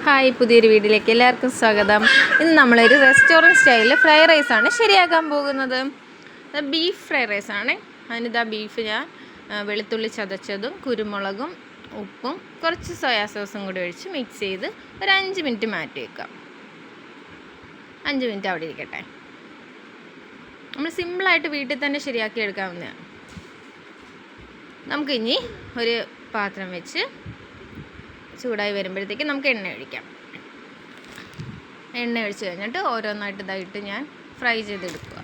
Hi, പുതിയൊരു വീഡിയോയിലേക്ക് എല്ലാവർക്കും സ്വാഗതം. ഇന്ന് നമ്മളൊരു റെസ്റ്റോറൻറ്റ് സ്റ്റൈലിൽ ഫ്രൈ റൈസാണ് ശരിയാക്കാൻ പോകുന്നത്. ബീഫ് ഫ്രൈ റൈസാണ്. അതിനിതാ ബീഫ് ഞാൻ വെളുത്തുള്ളി ചതച്ചതും കുരുമുളകും ഉപ്പും കുറച്ച് സോയാ സോസും കൂടി ഒഴിച്ച് മിക്സ് ചെയ്ത് ഒരു 5 മിനിറ്റ് മാറ്റി വെക്കാം. 5 മിനിറ്റ് അവിടെ ഇരിക്കട്ടെ. നമ്മൾ സിമ്പിളായിട്ട് വീട്ടിൽ തന്നെ ശരിയാക്കി എടുക്കാവുന്നതാണ്. നമുക്കിനി ഒരു പാത്രം വെച്ച് ചൂടായി വരുമ്പോഴത്തേക്ക് നമുക്ക് എണ്ണ ഒഴിക്കാം. എണ്ണ ഒഴിച്ച് കഴിഞ്ഞിട്ട് ഓരോന്നായിട്ട് ഇതായിട്ട് ഞാൻ ഫ്രൈ ചെയ്തെടുക്കുക.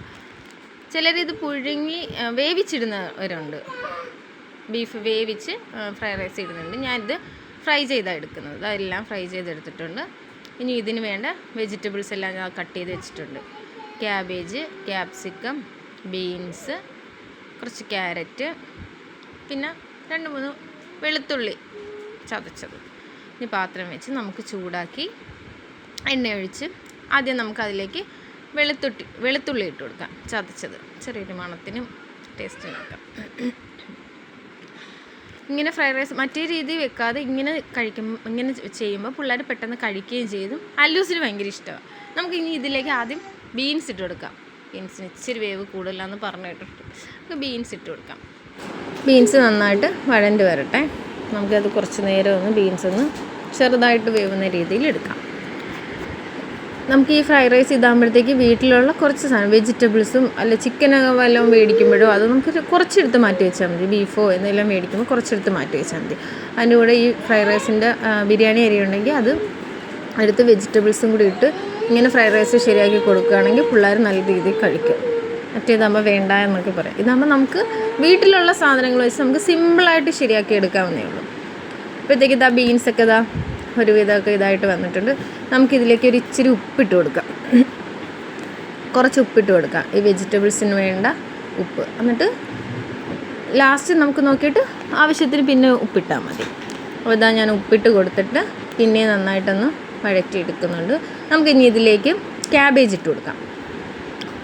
ചിലരിത് പുഴുങ്ങി വേവിച്ചിടുന്നവരുണ്ട്. ബീഫ് വേവിച്ച് ഫ്രൈ റൈസ് ഇടുന്നുണ്ട്. ഞാനിത് ഫ്രൈ ചെയ്താണ് എടുക്കുന്നത്. അതെല്ലാം ഫ്രൈ ചെയ്തെടുത്തിട്ടുണ്ട്. ഇനി ഇതിന് വേണ്ട വെജിറ്റബിൾസ് എല്ലാം ഞാൻ കട്ട് ചെയ്ത് വെച്ചിട്ടുണ്ട്. ക്യാബേജ്, ക്യാപ്സിക്കം, ബീൻസ്, കുറച്ച് ക്യാരറ്റ്, പിന്നെ 2-3 വെളുത്തുള്ളി ചതച്ചത്. ഇനി പാത്രം വെച്ച് നമുക്ക് ചൂടാക്കി എണ്ണ ഒഴിച്ച് ആദ്യം നമുക്കതിലേക്ക് വെളുത്തുള്ളി ഇട്ട് കൊടുക്കാം, ചതച്ചത്. ചെറിയൊരു മണത്തിനും ടേസ്റ്റിനും വെക്കാം. ഇങ്ങനെ ഫ്രൈഡ് റൈസ് മറ്റേ രീതി വെക്കാതെ ഇങ്ങനെ ഇങ്ങനെ ചെയ്യുമ്പോൾ പിള്ളേർ പെട്ടെന്ന് കഴിക്കുകയും ചെയ്തു. അല്ലൂസിന് ഭയങ്കര ഇഷ്ടമാണ്. നമുക്ക് ഇനി ഇതിലേക്ക് ആദ്യം ബീൻസ് ഇട്ട് കൊടുക്കാം. ബീൻസിന് ഇച്ചിരി വേവ് കൂടുതലാണെന്ന് പറഞ്ഞു കേട്ടിട്ട് നമുക്ക് ബീൻസ് ഇട്ട് കൊടുക്കാം. ബീൻസ് നന്നായിട്ട് വഴണ്ട് വരട്ടെ. നമുക്കത് കുറച്ച് നേരം ഒന്ന് ബീൻസ് ഒന്ന് ചെറുതായിട്ട് വേവുന്ന രീതിയിൽ എടുക്കാം. നമുക്ക് ഈ ഫ്രൈഡ് റൈസ് ഇതാകുമ്പോഴത്തേക്ക് വീട്ടിലുള്ള കുറച്ച് സാധനം വെജിറ്റബിൾസും അല്ല ചിക്കനൊക്കെ വല്ലതും മേടിക്കുമ്പോഴോ അത് നമുക്ക് കുറച്ചെടുത്ത് മാറ്റി വെച്ചാൽ മതി. ബീഫോ എന്തെല്ലാം മേടിക്കുമ്പോൾ കുറച്ചെടുത്ത് മാറ്റി വെച്ചാൽ മതി. അതിൻ്റെ കൂടെ ഈ ഫ്രൈഡ് റൈസിൻ്റെ ബിരിയാണി അരി ഉണ്ടെങ്കിൽ അത് അടുത്ത് വെജിറ്റബിൾസും കൂടി ഇട്ട് ഇങ്ങനെ ഫ്രൈഡ് റൈസ് ശരിയാക്കി കൊടുക്കുകയാണെങ്കിൽ പിള്ളേർ നല്ല രീതിയിൽ കഴിക്കും. മറ്റേതാകുമ്പോൾ വേണ്ട എന്നൊക്കെ പറയാം. ഇതാകുമ്പോൾ നമുക്ക് വീട്ടിലുള്ള സാധനങ്ങൾ വെച്ച് നമുക്ക് സിമ്പിളായിട്ട് ശരിയാക്കി എടുക്കാവുന്നേ ഉള്ളൂ. അപ്പോഴത്തേക്ക് ഇതാ ബീൻസൊക്കെ ഇതാ ഒരുവിധമൊക്കെ ഇതായിട്ട് വന്നിട്ടുണ്ട്. നമുക്കിതിലേക്ക് ഒരു ഇച്ചിരി ഉപ്പിട്ട് കൊടുക്കാം. കുറച്ച് ഉപ്പിട്ട് കൊടുക്കാം, ഈ വെജിറ്റബിൾസിന് വേണ്ട ഉപ്പ്. എന്നിട്ട് ലാസ്റ്റ് നമുക്ക് നോക്കിയിട്ട് ആവശ്യത്തിന് പിന്നെ ഉപ്പിട്ടാൽ മതി. അപ്പോൾ ഇതാ ഞാൻ ഉപ്പിട്ട് കൊടുത്തിട്ട് പിന്നെ നന്നായിട്ടൊന്ന് വഴറ്റിയെടുക്കുന്നുണ്ട്. നമുക്കിനി ഇതിലേക്ക് ക്യാബേജ് ഇട്ട് കൊടുക്കാം.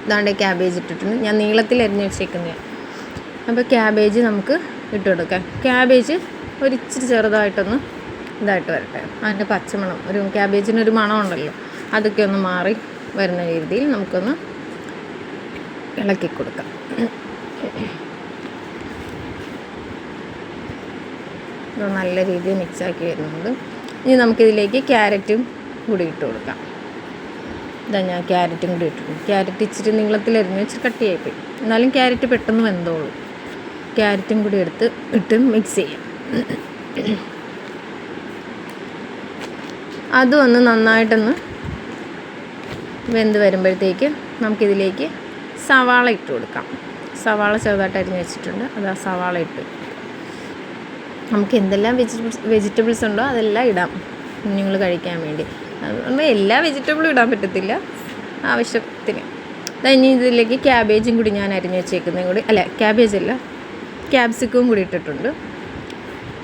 ഇതാണ്ട് ക്യാബേജ് ഇട്ടിട്ടുണ്ട്. ഞാൻ നീളത്തിൽ അരിഞ്ഞ് വെച്ചേക്കുന്നതാണ്. അപ്പോൾ ക്യാബേജ് നമുക്ക് ഇട്ട് കൊടുക്കാം. ക്യാബേജ് ഒരിച്ചിരി ചെറുതായിട്ടൊന്ന് ഇതായിട്ട് വരട്ടെ. അതിൻ്റെ പച്ചമണം, ഒരു ക്യാബേജിനൊരു മണമുണ്ടല്ലോ, അതൊക്കെ ഒന്ന് മാറി വരുന്ന രീതിയിൽ നമുക്കൊന്ന് ഇളക്കി കൊടുക്കാം. ഇത് നല്ല രീതിയിൽ മിക്സാക്കി വരുന്നുണ്ട്. ഇനി നമുക്കിതിലേക്ക് ക്യാരറ്റും കൂടി ഇട്ട് കൊടുക്കാം. ഇതാ ഞാൻ ക്യാരറ്റും കൂടി ഇട്ടിട്ടുണ്ട്. ക്യാരറ്റ് ഇച്ചിരി നീളത്തിലരിഞ്ഞ് ഇച്ചിരി കട്ടിയായിപ്പോയി, എന്നാലും ക്യാരറ്റ് പെട്ടെന്ന് വെന്തോളൂ. ക്യാരറ്റും കൂടി ഇട്ട് മിക്സ് ചെയ്യാം. അതും ഒന്ന് നന്നായിട്ടൊന്ന് വെന്ത് വരുമ്പോഴത്തേക്ക് നമുക്കിതിലേക്ക് സവാള ഇട്ട് കൊടുക്കാം. സവാള ചെറുതായിട്ട് അരിഞ്ഞ് വെച്ചിട്ടുണ്ട്. അത് ആ സവാള ഇട്ട് നമുക്ക് എന്തെല്ലാം വെജിറ്റബിൾസ് ഉണ്ടോ അതെല്ലാം ഇടാം കുഞ്ഞുങ്ങൾ കഴിക്കാൻ വേണ്ടി. അതുകൊണ്ട് എല്ലാ വെജിറ്റബിളും ഇടാൻ പറ്റത്തില്ല, ആവശ്യത്തിന്. ഇനി ഇതിലേക്ക് ക്യാബേജും കൂടി ഞാൻ അരിഞ്ഞ് വെച്ചേക്കുന്നതും കൂടി ക്യാബേജല്ല ക്യാപ്സിക്കവും കൂടി ഇട്ടിട്ടുണ്ട്.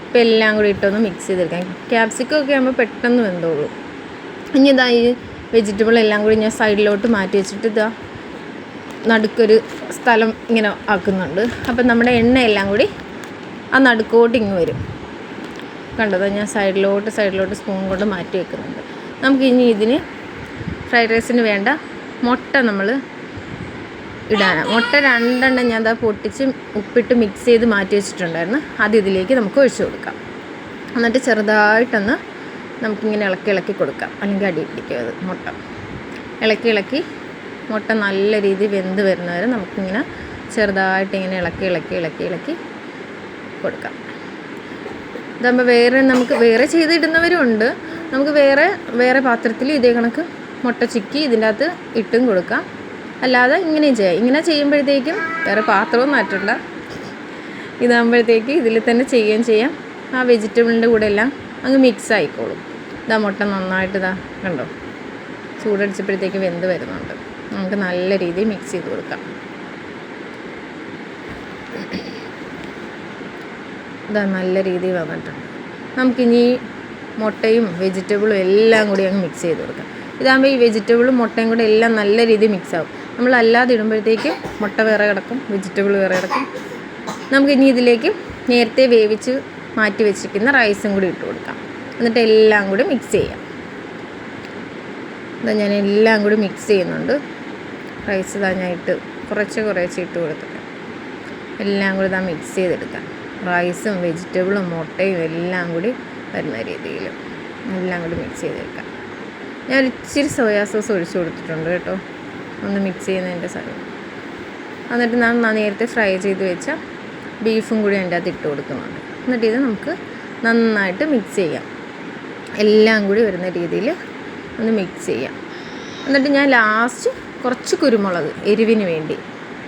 ഇപ്പോൾ എല്ലാം കൂടി ഇട്ടൊന്ന് മിക്സ് ചെയ്തെടുക്കാം. ക്യാപ്സിക്കം ഒക്കെ ആകുമ്പോൾ പെട്ടെന്ന് വെന്തോളൂ. ഇനി ഇതാ ഈ വെജിറ്റബിൾ എല്ലാം കൂടി ഞാൻ സൈഡിലോട്ട് മാറ്റി വെച്ചിട്ട് ഇതാ നടുക്കൊരു സ്ഥലം ഇങ്ങനെ ആക്കുന്നുണ്ട്. അപ്പം നമ്മുടെ എണ്ണ എല്ലാം കൂടി ആ നടുക്കോട്ട് ഇങ്ങ് വരും. കണ്ടത് ഞാൻ സൈഡിലോട്ട് സ്പൂൺ കൊണ്ട് മാറ്റി വെക്കുന്നുണ്ട്. നമുക്കിനി ഇതിന് ഫ്രൈഡ് റൈസിന് വേണ്ട മുട്ട നമ്മൾ ഇടാനാണ്. മുട്ട 2 എണ്ണം ഞാൻ പൊട്ടിച്ച് ഉപ്പിട്ട് മിക്സ് ചെയ്ത് മാറ്റി വെച്ചിട്ടുണ്ടായിരുന്നു. അത് ഇതിലേക്ക് നമുക്ക് ഒഴിച്ചു കൊടുക്കാം. എന്നിട്ട് ചെറുതായിട്ടൊന്ന് നമുക്കിങ്ങനെ ഇളക്കി കൊടുക്കാം, അല്ലെങ്കിൽ അടി പിടിക്കും അത്. ഇളക്കി മുട്ട നല്ല രീതിയിൽ വെന്ത് വരുന്നവരെ നമുക്കിങ്ങനെ ചെറുതായിട്ട് ഇങ്ങനെ ഇളക്കി കൊടുക്കാം. ഇതാകുമ്പോൾ നമുക്ക് വേറെ ചെയ്തിടുന്നവരും ഉണ്ട്. നമുക്ക് വേറെ പാത്രത്തിൽ ഇതേ കണക്ക് മുട്ട ചിക്കി ഇതിൻ്റെ അകത്ത് ഇട്ടും കൊടുക്കാം. അല്ലാതെ ഇങ്ങനെയും ചെയ്യാം. ഇങ്ങനെ ചെയ്യുമ്പോഴത്തേക്കും വേറെ പാത്രവും മാറ്റണ്ട. ഇതാകുമ്പോഴത്തേക്ക് ഇതിൽ തന്നെ ചെയ്യുകയും ചെയ്യാം. ആ വെജിറ്റബിളിൻ്റെ കൂടെ എല്ലാം അങ്ങ് മിക്സ് ആയിക്കോളും. ഇതാ മുട്ട നന്നായിട്ട് കണ്ടോ ചൂടടിച്ചപ്പോഴത്തേക്ക് വെന്ത് വരുന്നുണ്ട്. നമുക്ക് നല്ല രീതിയിൽ മിക്സ് ചെയ്ത് കൊടുക്കാം. ഇതാ നല്ല രീതിയിൽ വന്നിട്ടുണ്ട്. നമുക്കിനി മുട്ടയും വെജിറ്റബിളും എല്ലാം കൂടി അങ്ങ് മിക്സ് ചെയ്ത് കൊടുക്കാം. ഇതാകുമ്പോൾ ഈ വെജിറ്റബിളും മുട്ടയും കൂടെ എല്ലാം നല്ല രീതിയിൽ മിക്സ് ആവും. നമ്മളല്ലാതെ ഇടുമ്പോഴത്തേക്ക് മുട്ട വേറെ കിടക്കും, വെജിറ്റബിൾ വേറെ കിടക്കും. നമുക്കിനി ഇതിലേക്ക് നേരത്തെ വേവിച്ച് മാറ്റി വെച്ചിരിക്കുന്ന റൈസും കൂടി ഇട്ട് കൊടുക്കാം. എന്നിട്ട് എല്ലാം കൂടി മിക്സ് ചെയ്യാം. ഇതാ ഞാൻ എല്ലാം കൂടി മിക്സ് ചെയ്യുന്നുണ്ട്. റൈസ് ഇതാ ഞാൻ കുറച്ച് ഇട്ട് കൊടുത്തിട്ട് എല്ലാം കൂടി ഇതാ മിക്സ് ചെയ്തെടുക്കാം. റൈസും വെജിറ്റബിളും മുട്ടയും എല്ലാം കൂടി വരുന്ന രീതിയിൽ എല്ലാം കൂടി മിക്സ് ചെയ്തെടുക്കാം. ഞാൻ ഇച്ചിരി സോയാ സോസ് ഒഴിച്ച് കൊടുത്തിട്ടുണ്ട് കേട്ടോ, ഒന്ന് മിക്സ് ചെയ്യുന്നതിൻ്റെ സമയം. എന്നിട്ട് ഞാൻ നേരത്തെ ഫ്രൈ ചെയ്ത് വെച്ച ബീഫും കൂടി അതിൻ്റെ അകത്ത് ഇട്ട് കൊടുക്കുന്നുണ്ട്. എന്നിട്ട് ഇത് നമുക്ക് നന്നായിട്ട് മിക്സ് ചെയ്യാം. എല്ലാം കൂടി വരുന്ന രീതിയിൽ ഒന്ന് മിക്സ് ചെയ്യാം. എന്നിട്ട് ഞാൻ ലാസ്റ്റ് കുറച്ച് കുരുമുളക്, എരിവിന് വേണ്ടി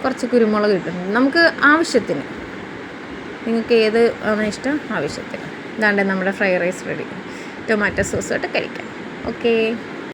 കുറച്ച് കുരുമുളക് ഇട്ടിട്ടുണ്ട്. നമുക്ക് ആവശ്യത്തിന്, നിങ്ങൾക്ക് ഏത് ആണ് ഇഷ്ടം ആവശ്യത്തിന്. ഇതാണ്ട് നമ്മുടെ ഫ്രൈഡ് റൈസ് റെഡി. ടൊമാറ്റോ സോസായിട്ട് കഴിക്കാം. ഓക്കേ.